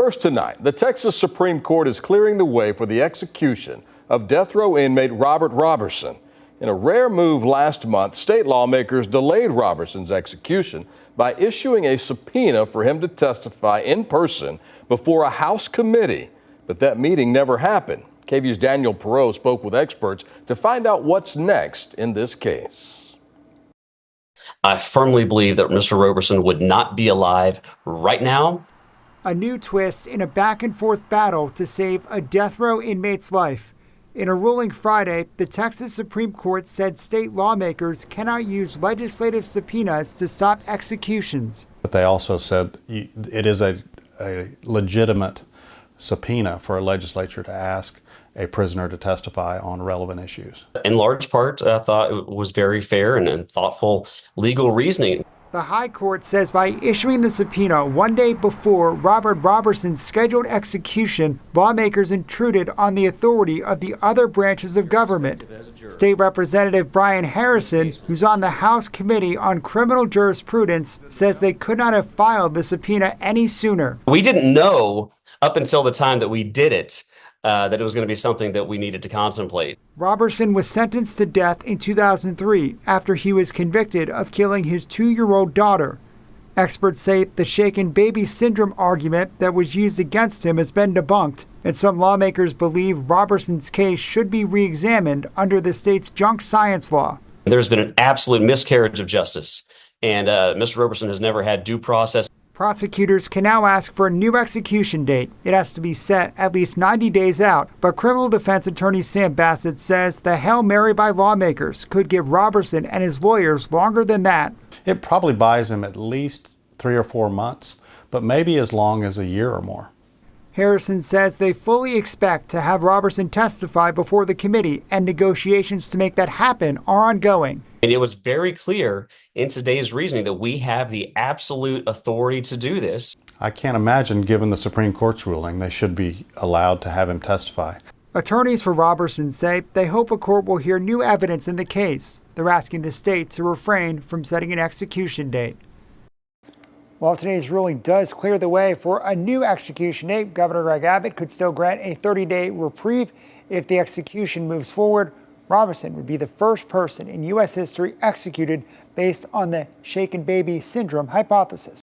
First tonight, the Texas Supreme Court is clearing the way for the execution of death row inmate Robert Roberson. In a rare move last month, state lawmakers delayed Roberson's execution by issuing a subpoena for him to testify in person before a House committee. But that meeting never happened. KVUE's Daniel Perot spoke with experts to find out what's next in this case. I firmly believe that Mr. Roberson would not be alive right now. A new twist in a back-and-forth battle to save a death row inmate's life. In a ruling Friday, the Texas Supreme Court said state lawmakers cannot use legislative subpoenas to stop executions. But they also said it is a legitimate subpoena for a legislature to ask a prisoner to testify on relevant issues. In large part, I thought it was very fair and thoughtful legal reasoning. The High Court says by issuing the subpoena one day before Robert Roberson's scheduled execution, lawmakers intruded on the authority of the other branches of government. State Representative Brian Harrison, who's on the House Committee on Criminal Jurisprudence, says they could not have filed the subpoena any sooner. We didn't know up until the time that we did it that it was going to be something that we needed to contemplate. Roberson was sentenced to death in 2003 after he was convicted of killing his 2-year-old daughter. Experts say the shaken baby syndrome argument that was used against him has been debunked, and some lawmakers believe Roberson's case should be re-examined under the state's junk science law. There's been an absolute miscarriage of justice, and Mr. Roberson has never had due process. Prosecutors can now ask for a new execution date. It has to be set at least 90 days out, but criminal defense attorney Sam Bassett says the Hail Mary by lawmakers could give Roberson and his lawyers longer than that. It probably buys him at least 3 or 4 months, but maybe as long as a year or more. Harrison says they fully expect to have Roberson testify before the committee, and negotiations to make that happen are ongoing. And it was very clear in today's reasoning that we have the absolute authority to do this. I can't imagine, given the Supreme Court's ruling, they should be allowed to have him testify. Attorneys for Roberson say they hope a court will hear new evidence in the case. They're asking the state to refrain from setting an execution date. While today's ruling does clear the way for a new execution date, Governor Greg Abbott could still grant a 30-day reprieve if the execution moves forward. Roberson would be the first person in U.S. history executed based on the shaken baby syndrome hypothesis.